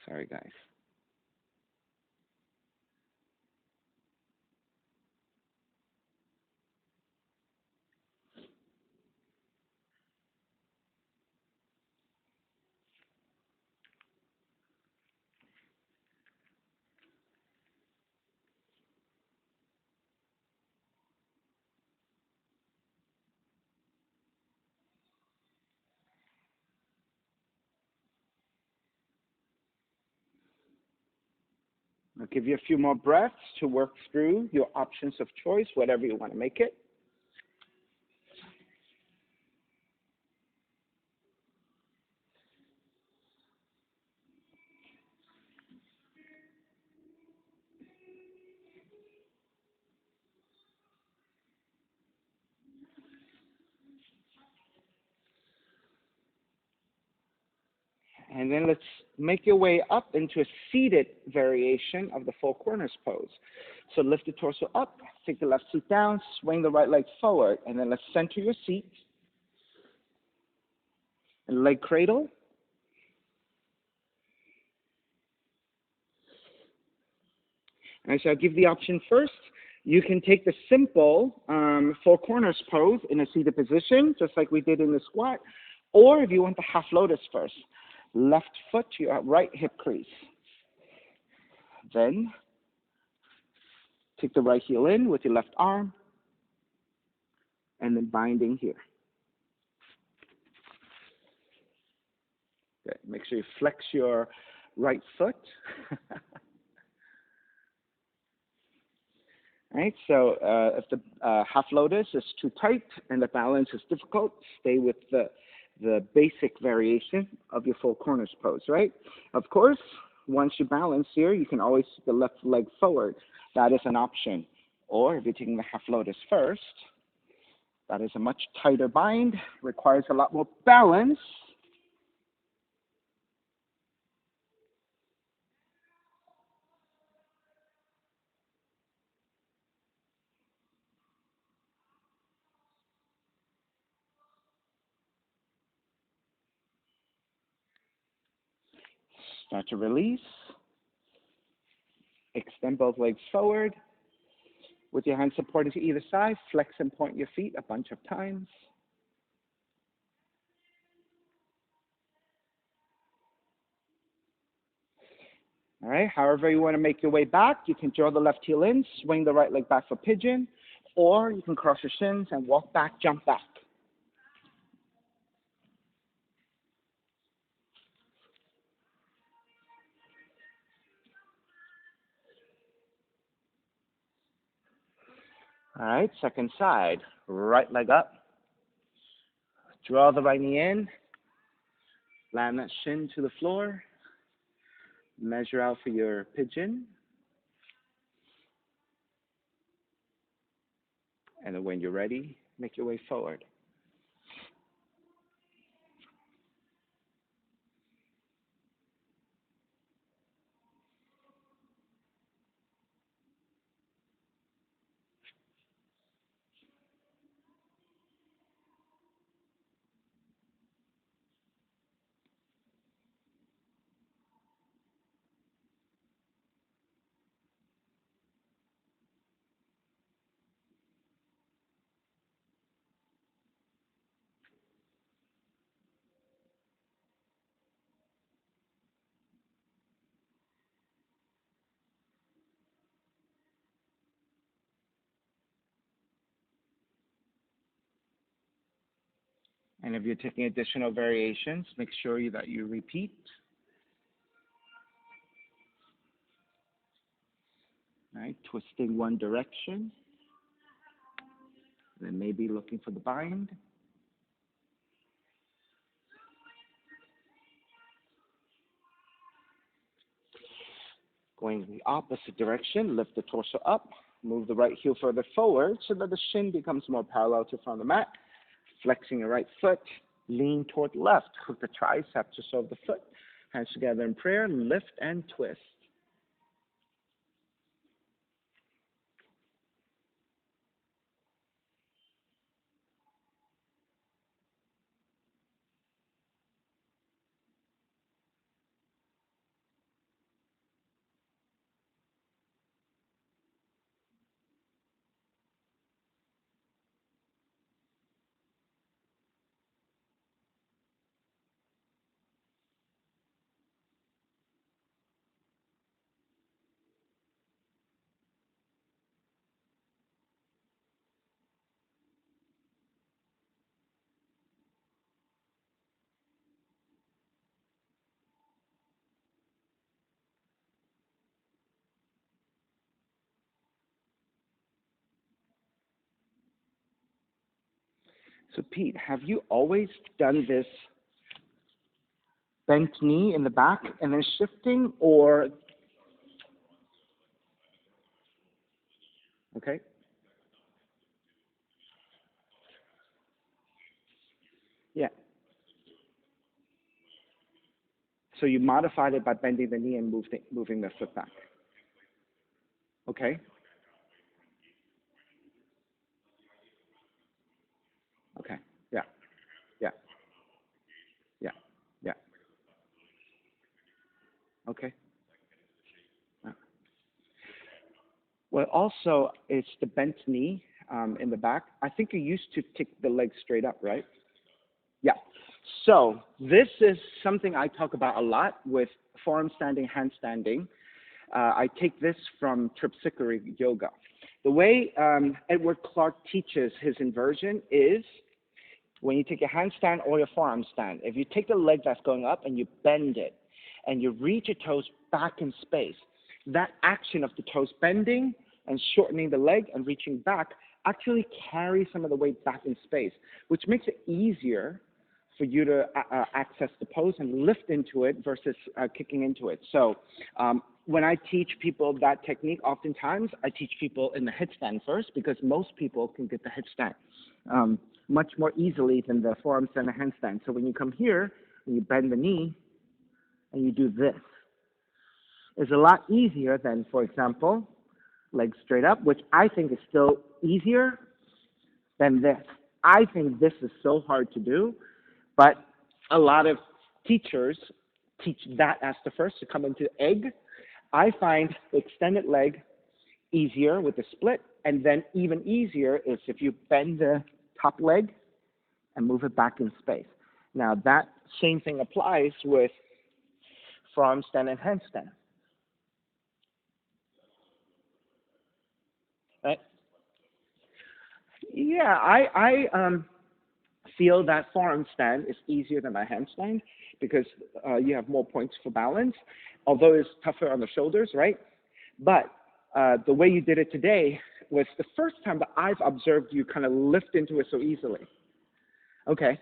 [SPEAKER 1] Sorry, guys. I'll give you a few more breaths to work through your options of choice, whatever you want to make it. And then let's make your way up into a seated variation of the four corners pose. So lift the torso up, take the left seat down, swing the right leg forward, and then let's center your seat. And leg cradle. And so I'll give the option first. You can take the simple four corners pose in a seated position, just like we did in the squat. Or if you want the half lotus first, left foot to your right hip crease. Then take the right heel in with your left arm, and then binding here. Good. Make sure you flex your right foot. All right, so if the half lotus is too tight and the balance is difficult, stay with the basic variation of your four corners pose, right? Of course, once you balance here, you can always take the left leg forward. That is an option. Or if you're taking the half lotus first, that is a much tighter bind, requires a lot more balance. Start to release. Extend both legs forward. With your hands supported to either side, flex and point your feet a bunch of times. All right, however you want to make your way back, you can draw the left heel in, swing the right leg back for pigeon, or you can cross your shins and walk back, jump back. All right, second side, right leg up. Draw the right knee in, land that shin to the floor, measure out for your pigeon. And then when you're ready, make your way forward. And if you're taking additional variations, make sure that you repeat. Right, twisting one direction, then maybe looking for the bind. Going in the opposite direction, lift the torso up, move the right heel further forward so that the shin becomes more parallel to the front of the mat. Flexing your right foot, lean toward the left, hook the tricep to serve the foot. Hands together in prayer, lift and twist. So Pete, have you always done this bent knee in the back and then shifting, or? Okay. Yeah. So you modified it by bending the knee and moving the foot back. Okay. Okay. Yeah. Yeah. Yeah. Yeah. Okay. Well, also, it's the bent knee in the back. I think you used to kick the leg straight up, right? Yeah. So this is something I talk about a lot with forearm standing, hand standing. I take this from Tripsikari Yoga. The way Edward Clark teaches his inversion is when you take your handstand or your forearm stand, if you take the leg that's going up and you bend it and you reach your toes back in space, that action of the toes bending and shortening the leg and reaching back actually carries some of the weight back in space, which makes it easier for you to access the pose and lift into it versus kicking into it. So when I teach people that technique, oftentimes I teach people in the headstand first because most people can get the headstand much more easily than the forearm stand and handstand. So when you come here and you bend the knee and you do this, it's a lot easier than, for example, legs straight up, which I think is still easier than this. I think this is so hard to do, but a lot of teachers teach that as the first to come into egg. I find the extended leg easier with the split, and then even easier is if you bend the top leg and move it back in space. Now that same thing applies with forearm stand and handstand. Right? Yeah, I feel that forearm stand is easier than my handstand because you have more points for balance, although it's tougher on the shoulders, right? But the way you did it today was the first time that I've observed you kind of lift into it so easily. Okay.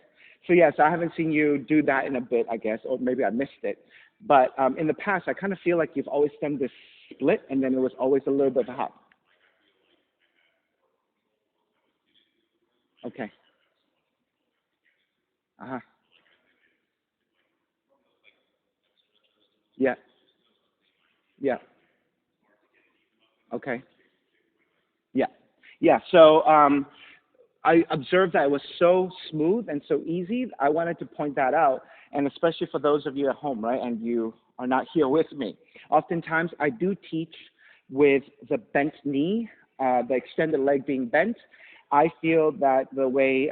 [SPEAKER 1] So yes, I haven't seen you do that in a bit, I guess, or maybe I missed it. But in the past, I kind of feel like you've always done this split, and then it was always a little bit of a hop. Okay. Uh-huh. Yeah. Yeah. Okay. Yeah. Yeah. So I observed that it was so smooth and so easy. I wanted to point that out, and especially for those of you at home, right? And you are not here with me. Oftentimes, I do teach with the bent knee, the extended leg being bent. I feel that the way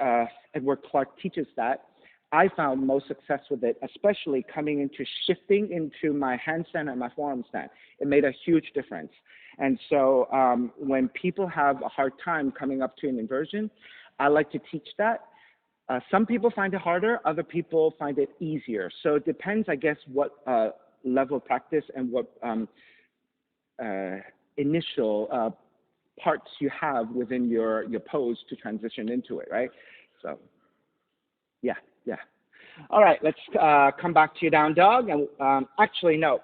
[SPEAKER 1] Edward Clark teaches that, I found most success with it, especially coming into shifting into my handstand and my forearm stand. It made a huge difference. And so when people have a hard time coming up to an inversion, I like to teach that. Some people find it harder, other people find it easier. So it depends, I guess, what level of practice and what uh, initial parts you have within your pose to transition into it, right? So, yeah, yeah. All right, let's come back to your down dog. And actually, no,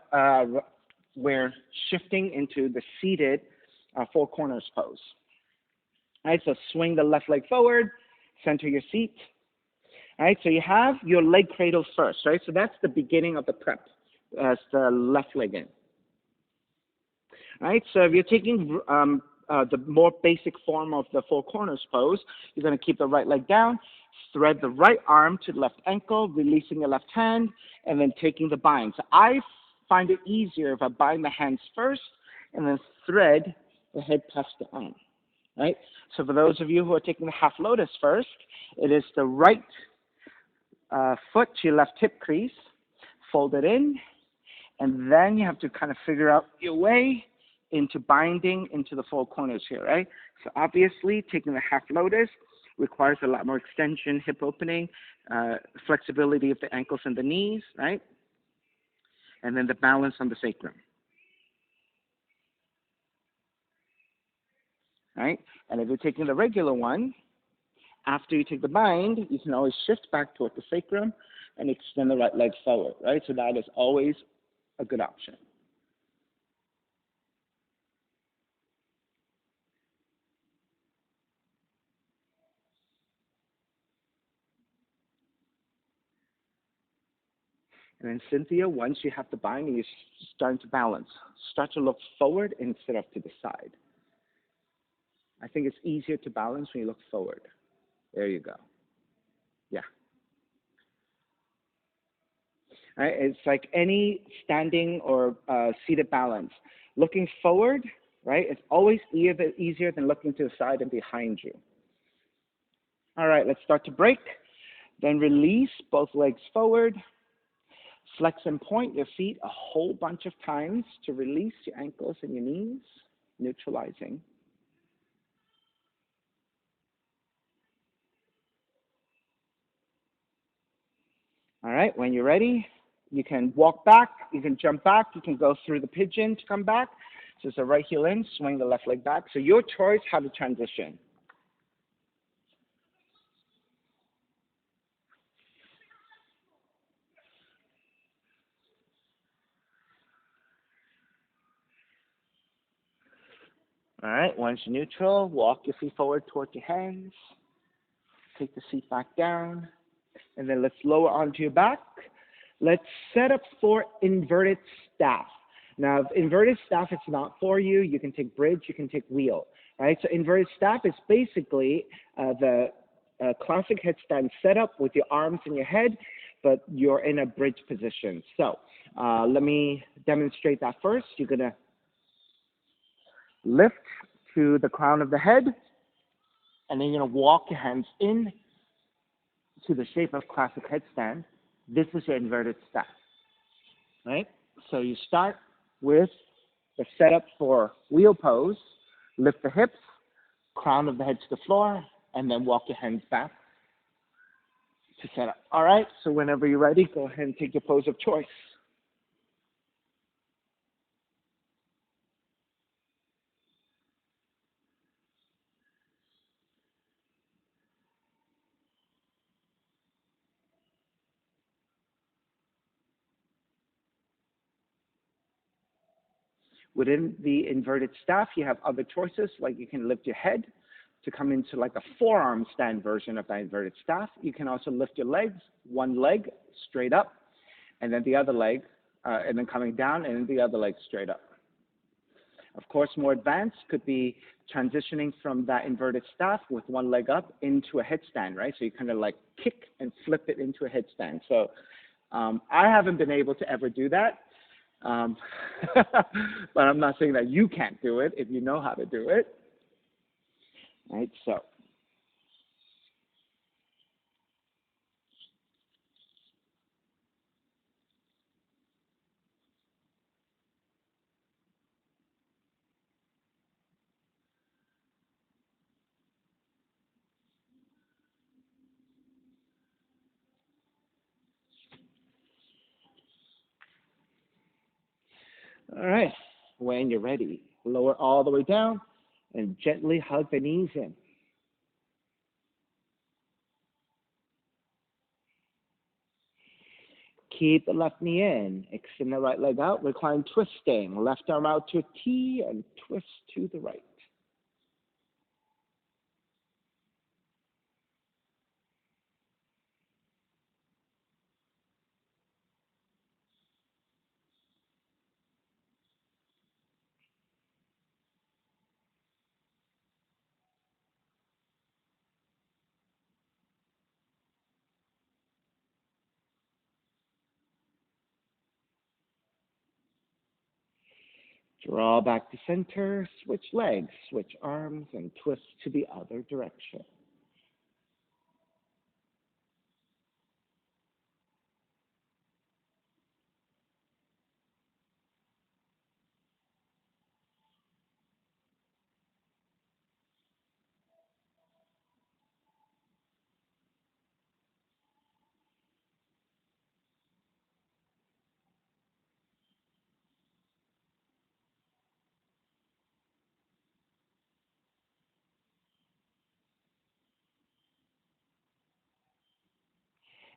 [SPEAKER 1] we're shifting into the seated four corners pose. All right, so swing the left leg forward, center your seat. All right, so you have your leg cradle first, right? So that's the beginning of the prep as the left leg in. All right, so if you're taking the more basic form of the four corners pose, you're going to keep the right leg down, thread the right arm to the left ankle, releasing the left hand, and then taking the bind. So I find it easier if I bind the hands first and then thread the head past the arm. Right? So for those of you who are taking the half lotus first, it is the right foot to your left hip crease, fold it in, and then you have to kind of figure out your way into binding into the four corners here, right? So obviously, taking the half lotus requires a lot more extension, hip opening, flexibility of the ankles and the knees, right? And then the balance on the sacrum, right? And if you're taking the regular one, after you take the bind, you can always shift back toward the sacrum and extend the right leg forward, right? So that is always a good option. And then Cynthia, once you have the bind, you're starting to balance. Start to look forward instead of to the side. I think it's easier to balance when you look forward. There you go. Yeah. Right? It's like any standing or seated balance. Looking forward, right, it's always easier than looking to the side and behind you. All right, let's start to break. Then release both legs forward. Flex and point your feet a whole bunch of times to release your ankles and your knees, neutralizing. All right, when you're ready, you can walk back, you can jump back, you can go through the pigeon to come back. So it's a right heel in, swing the left leg back. So your choice how to transition. All right, once you're neutral, walk your feet forward towards your hands. Take the seat back down. And then let's lower onto your back. Let's set up for inverted staff. Now, if inverted staff is not for you, you can take bridge, you can take wheel. Right? So inverted staff is basically the classic headstand setup with your arms in your head, but you're in a bridge position. So let me demonstrate that first. You're going to lift to the crown of the head, and then you're going to walk your hands in to the shape of classic headstand. This is your inverted staff, right? So you start with the setup for wheel pose, lift the hips, crown of the head to the floor, and then walk your hands back to set up. All right, so whenever you're ready, go ahead and take your pose of choice. Within the inverted staff, you have other choices, like you can lift your head to come into like a forearm stand version of that inverted staff. You can also lift your legs, one leg straight up, and then the other leg, and then coming down, and then the other leg straight up. Of course, more advanced could be transitioning from that inverted staff with one leg up into a headstand, right? So you kind of like kick and flip it into a headstand. So I haven't been able to ever do that, but I'm not saying that you can't do it if you know how to do it. Right, so all right, when you're ready, lower all the way down and gently hug the knees in. Keep the left knee in, extend the right leg out, recline twisting, left arm out to a T and twist to the right. Draw back to center, switch legs, switch arms, and twist to the other direction.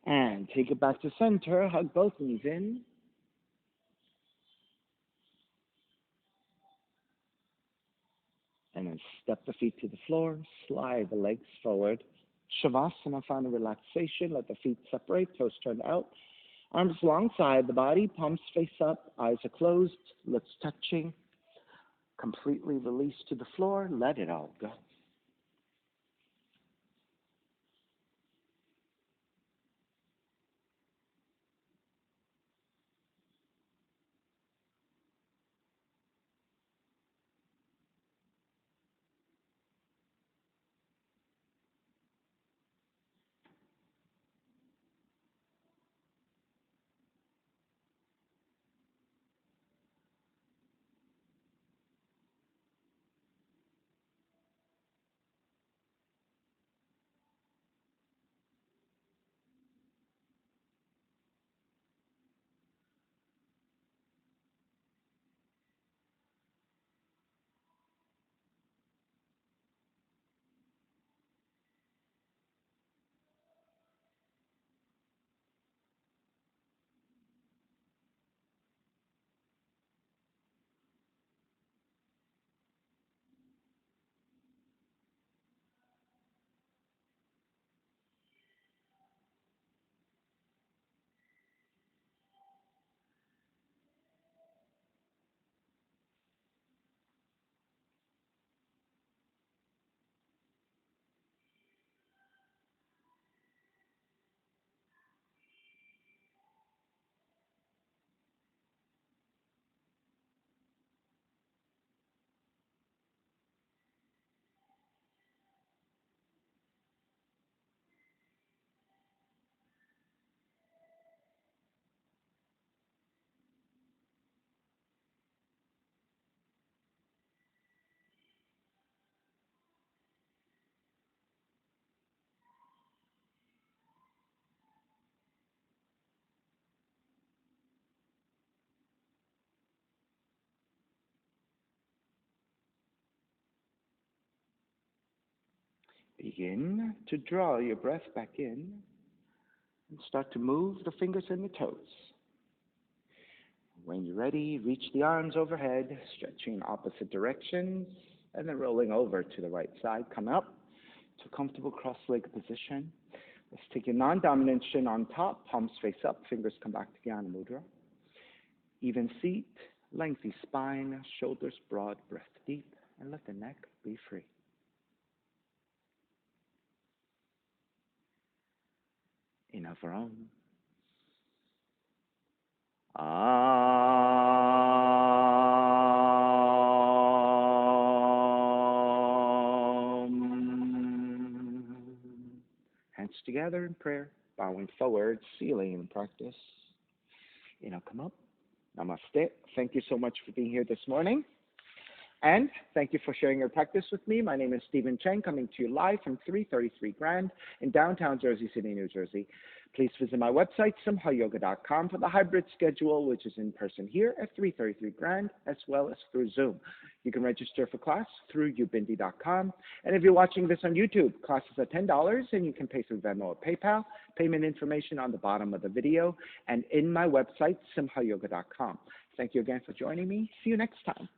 [SPEAKER 1] And take it back to center, hug both knees in. And then step the feet to the floor, slide the legs forward. Shavasana, find a relaxation, let the feet separate, toes turned out. Arms alongside the body, palms face up, eyes are closed, lips touching. Completely release to the floor, let it all go. Begin to draw your breath back in and start to move the fingers and the toes. When you're ready, reach the arms overhead, stretching in opposite directions, and then rolling over to the right side. Come up, to a comfortable cross-legged position. Let's take your non-dominant shin on top, palms face up, fingers come back to Jnana Mudra. Even seat, lengthy spine, shoulders broad, breath deep, and let the neck be free. Inhale for Om. Hands together in prayer, bowing forward, sealing in practice. Inhale, come up. Namaste. Thank you so much for being here this morning. And thank you for sharing your practice with me. My name is Stephen Cheng, coming to you live from 333 Grand in downtown Jersey City, New Jersey. Please visit my website, simhayoga.com, for the hybrid schedule, which is in person here at 333 Grand, as well as through Zoom. You can register for class through ubindi.com. And if you're watching this on YouTube, classes are $10, and you can pay through Venmo or PayPal. Payment information on the bottom of the video and in my website, simhayoga.com. Thank you again for joining me. See you next time.